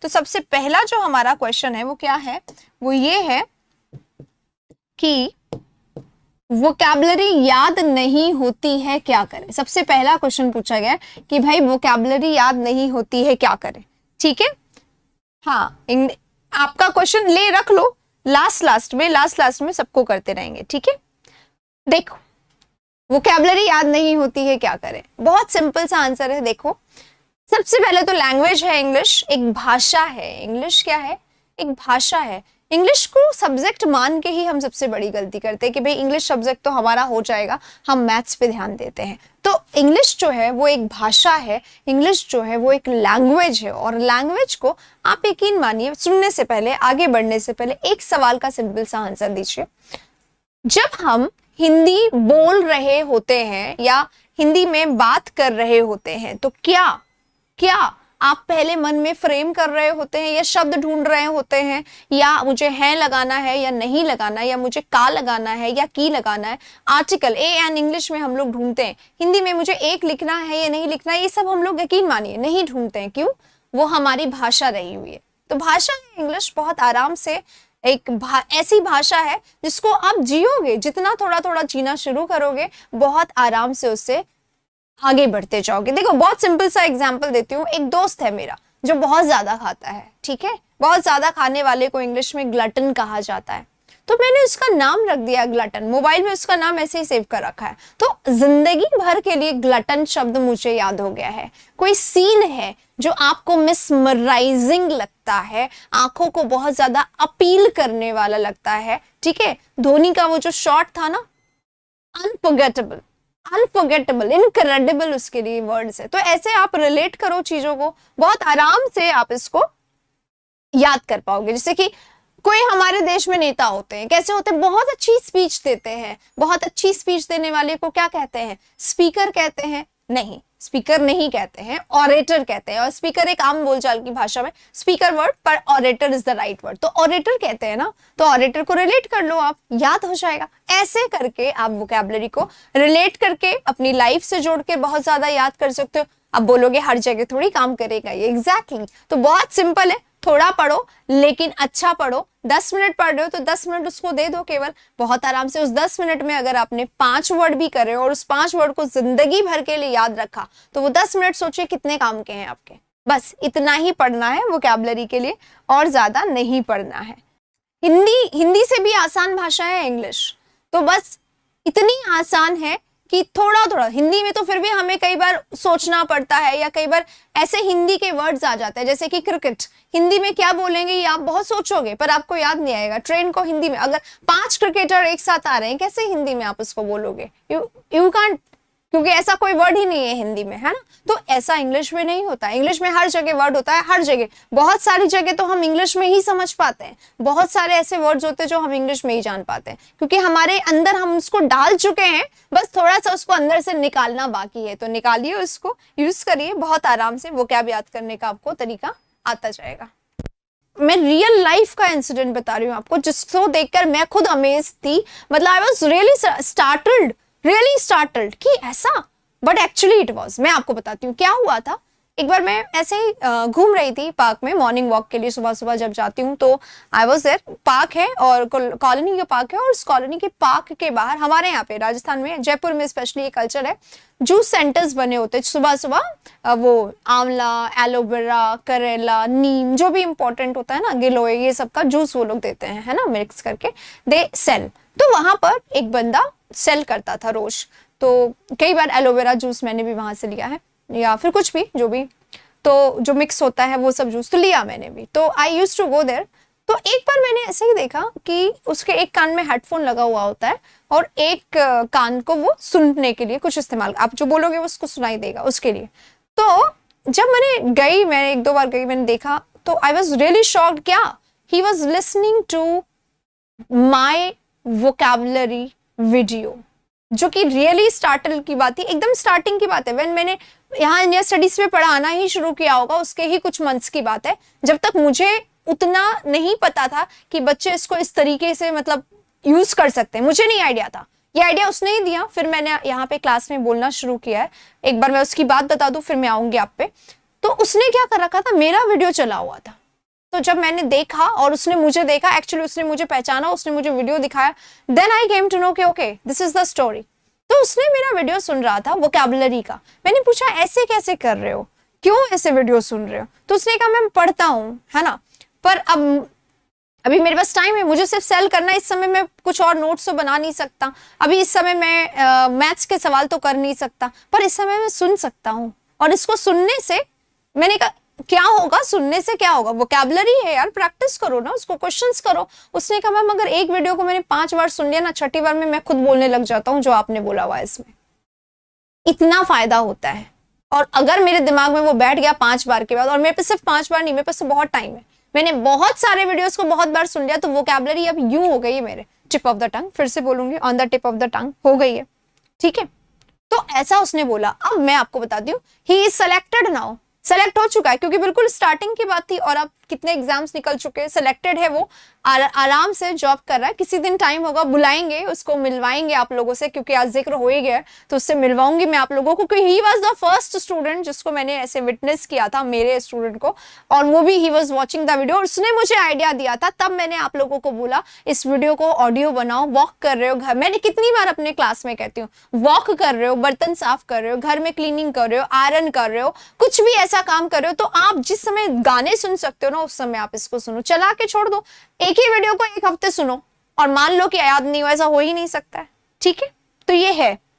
तो सबसे पहला जो हमारा क्वेश्चन है वो क्या है, वो ये है कि वोकैबुलरी याद नहीं होती है क्या करें। सबसे पहला क्वेश्चन पूछा गया है कि भाई वोकैबुलरी याद नहीं होती है क्या करें। ठीक है, हाँ आपका क्वेश्चन ले रख लो, लास्ट में सबको करते रहेंगे। ठीक है, देखो वोकैबुलरी याद नहीं होती है क्या करें, बहुत सिंपल सा आंसर है। देखो सबसे पहले तो लैंग्वेज है इंग्लिश, एक भाषा है। इंग्लिश क्या है, एक भाषा है। इंग्लिश को सब्जेक्ट मान के ही हम सबसे बड़ी गलती करते हैं कि भाई इंग्लिश सब्जेक्ट तो हमारा हो जाएगा, हम मैथ्स पे ध्यान देते हैं। तो इंग्लिश जो है वो एक भाषा है, इंग्लिश जो है वो एक लैंग्वेज है। और लैंग्वेज को आप यकीन मानिए, सुनने से पहले, आगे बढ़ने से पहले एक सवाल का सिंपल सा आंसर दीजिए। जब हम हिंदी बोल रहे होते हैं या हिंदी में बात कर रहे होते हैं तो क्या आप पहले मन में फ्रेम कर रहे होते हैं या शब्द ढूंढ रहे होते हैं, या मुझे है लगाना है या नहीं लगाना, या मुझे का लगाना है या की लगाना है। आर्टिकल ए एन इंग्लिश में हम लोग ढूंढते हैं, हिंदी में मुझे एक लिखना है या नहीं लिखना है, ये सब हम लोग यकीन मानिए नहीं ढूंढते हैं। क्यों? वो हमारी भाषा रही हुई है। तो भाषा है इंग्लिश, बहुत आराम से एक ऐसी भाषा है जिसको आप जियोगे, जितना थोड़ा थोड़ा जीना शुरू करोगे बहुत आराम से उससे आगे बढ़ते जाओगे। देखो बहुत सिंपल सा एग्जांपल देती हूँ। एक दोस्त है मेरा जो बहुत ज्यादा खाता है, ठीक है, बहुत ज्यादा खाने वाले को इंग्लिश में ग्लटन कहा जाता है। तो मैंने उसका नाम रख दिया ग्लटन, मोबाइल में उसका नाम ऐसे ही सेव कर रखा है। तो जिंदगी भर के लिए ग्लटन शब्द मुझे याद हो गया है। कोई सीन है जो आपको मिसमराइजिंग लगता है, आंखों को बहुत ज्यादा अपील करने वाला लगता है, ठीक है, धोनी का वो जो शॉट था ना, अनफॉरगेटेबल, इनक्रेडिबल उसके लिए वर्ड्स है। तो ऐसे आप रिलेट करो चीजों को, बहुत आराम से आप इसको याद कर पाओगे। जैसे कि कोई हमारे देश में नेता होते हैं, कैसे होते हैं, बहुत अच्छी स्पीच देते हैं। बहुत अच्छी स्पीच देने वाले को क्या कहते हैं, स्पीकर कहते हैं? नहीं, स्पीकर नहीं कहते हैं, ऑरेटर कहते हैं। और स्पीकर एक आम बोलचाल की भाषा में स्पीकर वर्ड, पर orator is the right word. तो ऑरेटर कहते हैं ना, तो ऑरेटर को रिलेट कर लो, आप याद हो जाएगा। ऐसे करके आप वोकैबुलरी को रिलेट करके अपनी लाइफ से जोड़ के बहुत ज्यादा याद कर सकते हो। अब बोलोगे हर जगह थोड़ी काम करेगा ये, एग्जैक्टली। तो बहुत सिंपल है, थोड़ा पढ़ो लेकिन अच्छा पढ़ो। 10 मिनट पढ़ रहे हो तो 10 मिनट उसको दे दो केवल, बहुत आराम से। उस 10 मिनट में अगर आपने 5 वर्ड भी करे और उस 5 वर्ड को जिंदगी भर के लिए याद रखा तो वो 10 मिनट सोचिए कितने काम के हैं आपके। बस इतना ही पढ़ना है वोकैबुलरी के लिए, और ज्यादा नहीं पढ़ना है। हिंदी से भी आसान भाषा है इंग्लिश, तो बस इतनी आसान है कि थोड़ा थोड़ा हिंदी में तो फिर भी हमें कई बार सोचना पड़ता है, या कई बार ऐसे हिंदी के वर्ड्स आ जाते हैं जैसे कि क्रिकेट। हिंदी में क्या बोलेंगे ये आप बहुत सोचोगे पर आपको याद नहीं आएगा। ट्रेन को हिंदी में अगर 5 क्रिकेटर एक साथ आ रहे हैं, कैसे हिंदी में आप उसको बोलोगे? यू कांट, क्योंकि ऐसा कोई वर्ड ही नहीं है हिंदी में, है ना। तो ऐसा इंग्लिश में नहीं होता। इंग्लिश में हर जगह वर्ड होता है, हर जगह, बहुत सारी जगह तो हम इंग्लिश में ही समझ पाते हैं। बहुत सारे ऐसे वर्ड्स होते हैं जो हम इंग्लिश में ही जान पाते हैं, क्योंकि हमारे अंदर हम उसको डाल चुके हैं, बस थोड़ा सा उसको अंदर से निकालना बाकी है। तो निकालिए, उसको यूज करिए, बहुत आराम से वोकैब याद करने का आपको तरीका आता जाएगा। मैं रियल लाइफ का इंसिडेंट बता रही हूँ आपको, जिसको देखकर मैं खुद अमेज थी। मतलब आई वॉज रियली स्टार्टल्ड कि ऐसा, बट एक्चुअली इट वॉज। मैं आपको बताती हूँ क्या हुआ था। एक बार मैं ऐसे ही घूम रही थी पार्क में, मॉर्निंग वॉक के लिए सुबह सुबह जब जाती हूँ तो आई वॉज देयर। पार्क है और कॉलोनी का पार्क है, और उस कॉलोनी के पार्क के बाहर हमारे यहाँ पे राजस्थान में, जयपुर में स्पेशली ये कल्चर है, जूस सेंटर्स बने होते हैं सुबह सुबह। वो आंवला, एलोवेरा, करेला, नीम, जो भी इंपॉर्टेंट होता है ना, गिलोय, ये सब का जूस वो लोग देते हैं, है ना, मिक्स करके दे सेल। तो वहां पर एक बंदा सेल करता था रोज। तो कई बार एलोवेरा जूस मैंने भी वहां से लिया है, या फिर कुछ भी जो भी, तो जो मिक्स होता है वो सब जूस तो लिया मैंने भी। तो I used to go there. तो एक बार मैंने ऐसे ही देखा कि उसके एक कान में हेडफोन लगा हुआ होता है और एक कान को वो सुनने के लिए कुछ इस्तेमाल, आप जो बोलोगे वो उसको सुनाई देगा उसके लिए। तो जब मैं 1-2 बार गई, मैंने देखा तो आई वॉज रियली शॉक्ड। क्या? He was listening to my vocabulary video, जो कि रियली स्टार्टल की बात थी, एकदम स्टार्टिंग की बात है। व्हेन मैंने यहाँ इंडिया स्टडीज में पढ़ाना ही शुरू किया होगा, उसके ही कुछ मंथ्स की बात है, जब तक मुझे उतना नहीं पता था कि बच्चे इसको इस तरीके से मतलब यूज कर सकते हैं, मुझे नहीं आइडिया था। ये आइडिया उसने ही दिया। फिर मैंने यहाँ पे क्लास में बोलना शुरू किया है। एक बार मैं उसकी बात बता दूं, फिर मैं आऊंगी आप पे। तो उसने क्या कर रखा था, मेरा वीडियो चला हुआ था, तो जब मैंने देखा और उसने मुझे देखा, एक्चुअली उसने मुझे पहचाना, उसने मुझे वीडियो दिखाया, then I came to know कि okay this is the story. तो उसने मेरा वीडियो सुन रहा था वोकैबुलरी का। मैंने पूछा ऐसे कैसे कर रहे हो, क्यों ऐसे वीडियो सुन रहे हो? तो उसने कहा मैं पढ़ता हूँ, है ना, पर अब अभी मेरे पास टाइम है, मुझे सिर्फ सेल करना है, इस समय मैं कुछ और नोट्स तो बना नहीं सकता, अभी इस समय मैं मैथ्स के सवाल तो कर नहीं सकता, पर इस समय मैं सुन सकता हूँ। और इसको सुनने से, मैंने कहा क्या होगा, सुनने से क्या होगा, वोकैबुलरी है यार, प्रैक्टिस करो ना, उसको क्वेश्चंस करो। उसने कहा मैम अगर एक वीडियो को मैंने 5 बार सुन लिया ना, छठी बार में मैं खुद बोलने लग जाता हूँ जो आपने बोला हुआ है, इसमें इतना फायदा होता है। और अगर मेरे दिमाग में वो बैठ गया 5 बार के बाद, और मेरे पे सिर्फ 5 बार नहीं, मेरे पास तो बहुत टाइम है, मैंने बहुत सारे वीडियोस को बहुत बार सुन लिया, तो वोकैबुलरी अब यूं हो गई है मेरे टिप ऑफ द टंग, फिर से बोलूंगी on the tip of the tongue हो गई है, ठीक है। तो ऐसा उसने बोला। अब मैं आपको बताती हूँ, he is selected now, select हो चुका है, क्योंकि बिल्कुल स्टार्टिंग की बात थी और अब कितने एग्जाम्स निकल चुके हैं, सिलेक्टेड है वो, आराम से जॉब कर रहा है। किसी दिन टाइम होगा बुलाएंगे उसको, मिलवाएंगे आप लोगों से, क्योंकि आज जिक्र हो ही गया तो उससे मिलवाऊंगी मैं आप लोगों को, क्योंकि he was the first student जिसको मैंने ऐसे विटनेस किया था, मेरे स्टूडेंट को, और वो भी he was watching the video, उसने मुझे आइडिया दिया था, तब मैंने आप लोगों को बोला इस वीडियो को ऑडियो बनाओ, वॉक कर रहे हो घर, मैंने कितनी बार अपने क्लास में कहती हूँ, वॉक कर रहे हो, बर्तन साफ कर रहे हो, घर में क्लीनिंग कर रहे हो, आयरन कर रहे हो, कुछ भी ऐसा काम कर रहे हो, तो आप जिस समय गाने सुन सकते हो ना, उस समय आप इसको सुनो, चला के छोड़ दो, एक ही वीडियो को एक हफ्ते सुनो और मान लो कि याद नहीं हो, ऐसा हो ही नहीं सकता है, ठीक है। तो ये है